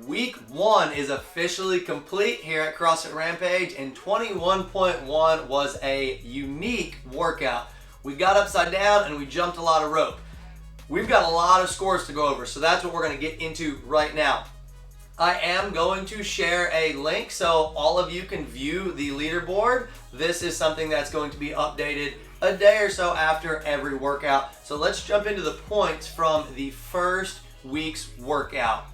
Week 1 is officially complete here at CrossFit Rampage, and 21.1 was a unique workout. We got upside down and we jumped a lot of rope. We've got a lot of scores to go over, so that's what we're going to get into right now. I am going to share a link so all of you can view the leaderboard. This is something that's going to be updated a day or so after every workout. So let's jump into the points from the first week's workout.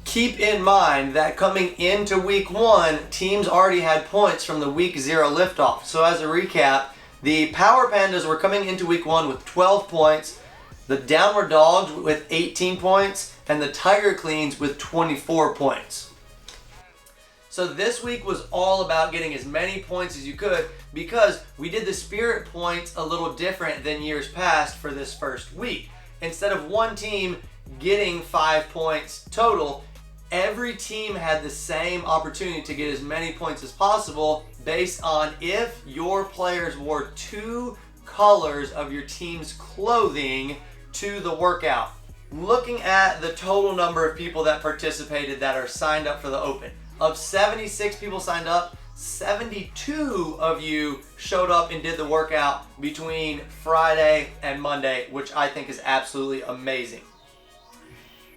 Keep in mind that coming into week 1, teams already had points from the week 0 liftoff. So as a recap, the Power Pandas were coming into week 1 with 12 points, the Downward Dogs with 18 points, and the Tiger Cleans with 24 points. So this week was all about getting as many points as you could, because we did the Spirit points a little different than years past for this first week. Instead of one team getting 5 points total, every team had the same opportunity to get as many points as possible based on if your players wore 2 colors of your team's clothing to the workout. Looking at the total number of people that participated that are signed up for the Open, of 76 people signed up, 72 of you showed up and did the workout between Friday and Monday, which I think is absolutely amazing.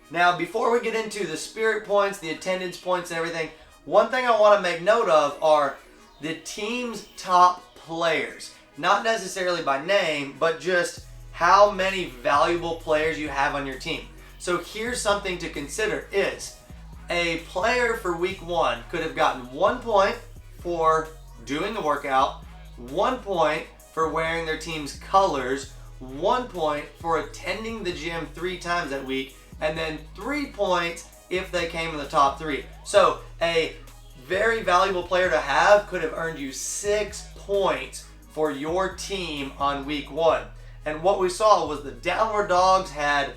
Now, before we get into the Spirit points, the attendance points and everything, one thing I want to make note of are the team's top players. Not necessarily by name, but just how many valuable players you have on your team. So here's something to consider is a player for week 1 could have gotten 1 point for doing the workout, 1 point for wearing their team's colors, 1 point for attending the gym 3 times that week, and then 3 points if they came in the top 3. So a very valuable player to have could have earned you 6 points for your team on week 1. And what we saw was the Downward Dogs had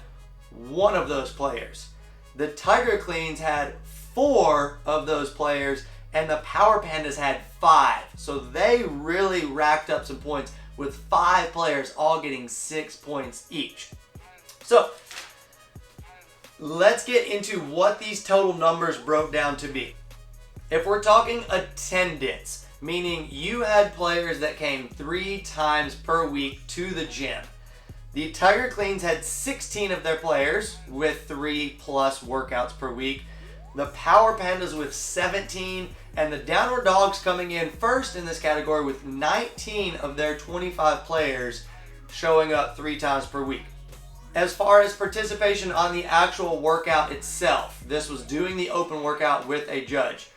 1 of those players. The Tiger Cleans had 4 of those players, and the Power Pandas had 5. So they really racked up some points with 5 players all getting 6 points each. So let's get into what these total numbers broke down to be. If we're talking attendance, meaning you had players that came 3 times per week to the gym, the Tiger Cleans had 16 of their players with 3+ workouts per week, the Power Pandas with 17, and the Downward Dogs coming in first in this category with 19 of their 25 players showing up 3 times per week. As far as participation on the actual workout itself, this was doing the open workout with a judge.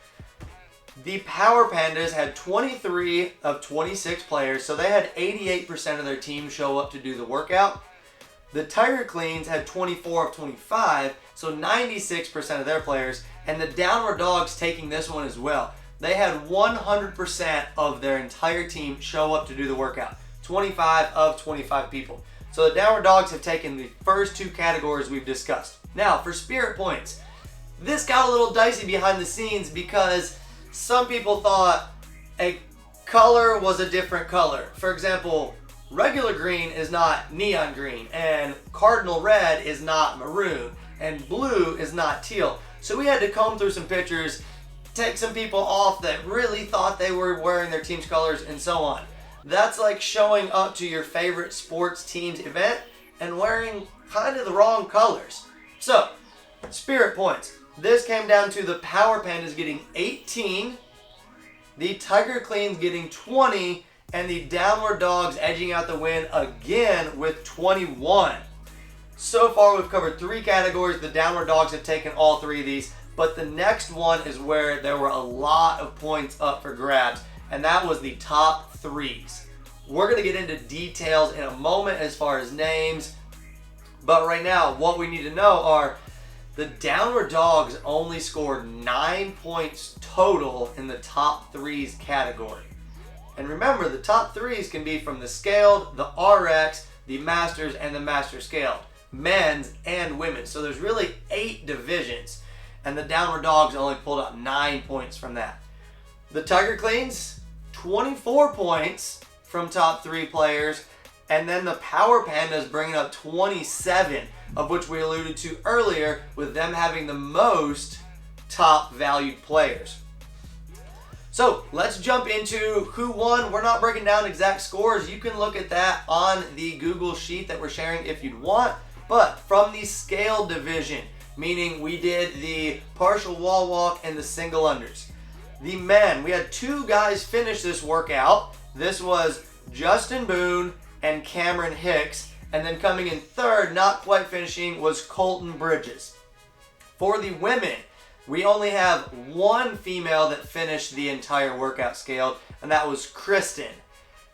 The Power Pandas had 23 of 26 players, so they had 88% of their team show up to do the workout. The Tiger Cleans had 24 of 25, so 96% of their players, and the Downward Dogs taking this one as well. They had 100% of their entire team show up to do the workout, 25 of 25 people. So the Downward Dogs have taken the first 2 categories we've discussed. Now, for Spirit points, this got a little dicey behind the scenes because some people thought a color was a different color. For example, regular green is not neon green, and cardinal red is not maroon, and blue is not teal. So we had to comb through some pictures, take some people off that really thought they were wearing their team's colors, and so on. That's like showing up to your favorite sports team's event and wearing kind of the wrong colors. So, Spirit points. This came down to the Power Pandas getting 18, the Tiger Cleans getting 20, and the Downward Dogs edging out the win again with 21. So far we've covered 3 categories. The Downward Dogs have taken all 3 of these, but the next one is where there were a lot of points up for grabs, and that was the top 3s. We're going to get into details in a moment as far as names, but right now what we need to know are The Downward Dogs only scored 9 points total in the top threes category. And remember, the top threes can be from the scaled, the RX, the Masters, and the Master Scaled. Men's and women's. So there's really 8 divisions. And the Downward Dogs only pulled out 9 points from that. The Tiger Cleans, 24 points from top 3 players. And then the Power Pandas bringing up 27, of which we alluded to earlier, with them having the most top valued players. So let's jump into who won. We're not breaking down exact scores. You can look at that on the Google sheet that we're sharing if you'd want. But from the scale division, meaning we did the partial wall walk and the single unders. The men, we had 2 guys finish this workout. This was Justin Boone and Cameron Hicks. And then coming in third, not quite finishing, was Colton Bridges. For the women, we only have 1 female that finished the entire workout scaled, and that was Kristen.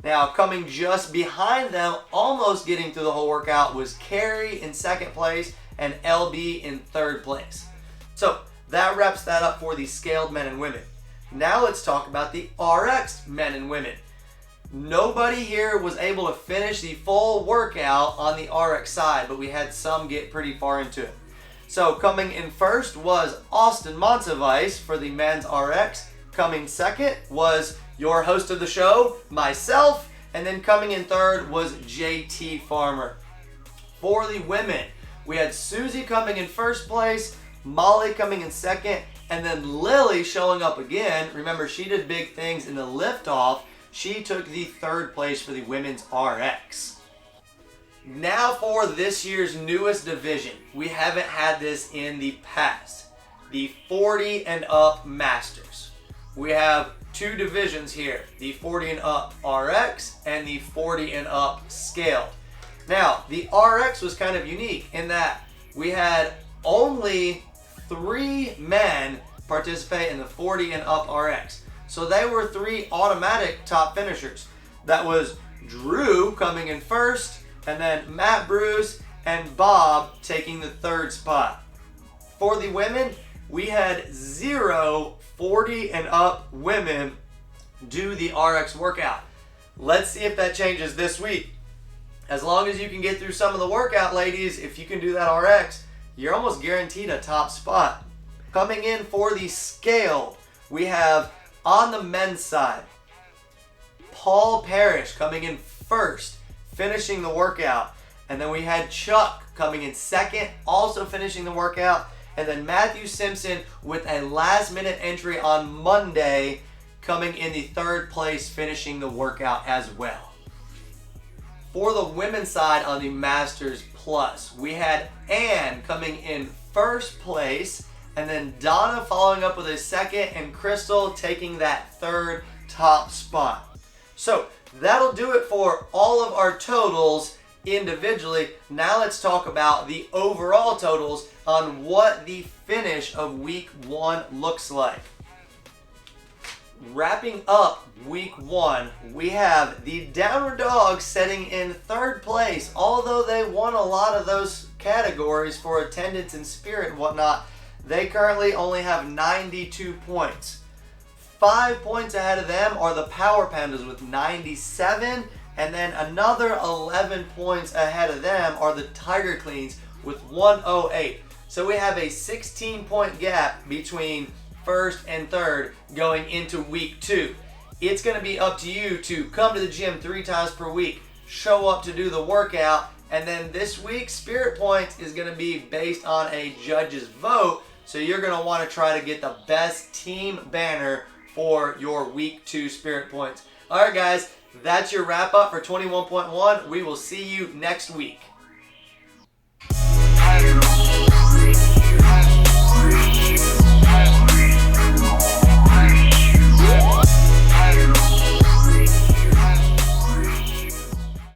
Now, coming just behind them, almost getting through the whole workout, was Carrie in 2nd place and LB in 3rd place. So that wraps that up for the scaled men and women. Now let's talk about the RX men and women. Nobody here was able to finish the full workout on the RX side, but we had some get pretty far into it. So coming in first was Austin Montevice for the men's RX. Coming second was your host of the show, myself. And then coming in third was JT Farmer. For the women, we had Susie coming in first place, Molly coming in second, and then Lily showing up again. Remember, she did big things in the liftoff. She took the 3rd place for the women's RX. Now for this year's newest division. We haven't had this in the past. The 40 and up Masters. We have 2 divisions here. The 40 and up RX and the 40 and up Scaled. Now, the RX was kind of unique in that we had only 3 men participate in the 40 and up RX. So they were 3 automatic top finishers. That was Drew coming in first, and then Matt Bruce and Bob taking the 3rd spot. For the women, we had 0 40 and up women do the RX workout. Let's see if that changes this week. As long as you can get through some of the workout, ladies, if you can do that RX, you're almost guaranteed a top spot. Coming in for the scale, we have on the men's side, Paul Parrish coming in first, finishing the workout. And then we had Chuck coming in second, also finishing the workout. And then Matthew Simpson with a last minute entry on Monday, coming in the 3rd place, finishing the workout as well. For the women's side on the Masters Plus, we had Ann coming in 1st place, and then Donna following up with a 2nd, and Crystal taking that 3rd top spot. So that'll do it for all of our totals individually. Now let's talk about the overall totals on what the finish of week 1 looks like. Wrapping up week 1, we have the Downward Dogs setting in 3rd place. Although they won a lot of those categories for attendance and spirit and whatnot, they currently only have 92 points. 5 points ahead of them are the Power Pandas with 97, and then another 11 points ahead of them are the Tiger Cleans with 108. So we have a 16-point gap between 1st and 3rd going into week 2. It's going to be up to you to come to the gym 3 times per week, show up to do the workout, and then this week Spirit Points is going to be based on a judge's vote. So you're going to want to try to get the best team banner for your week 2 Spirit Points. All right, guys, that's your wrap up for 21.1. We will see you next week.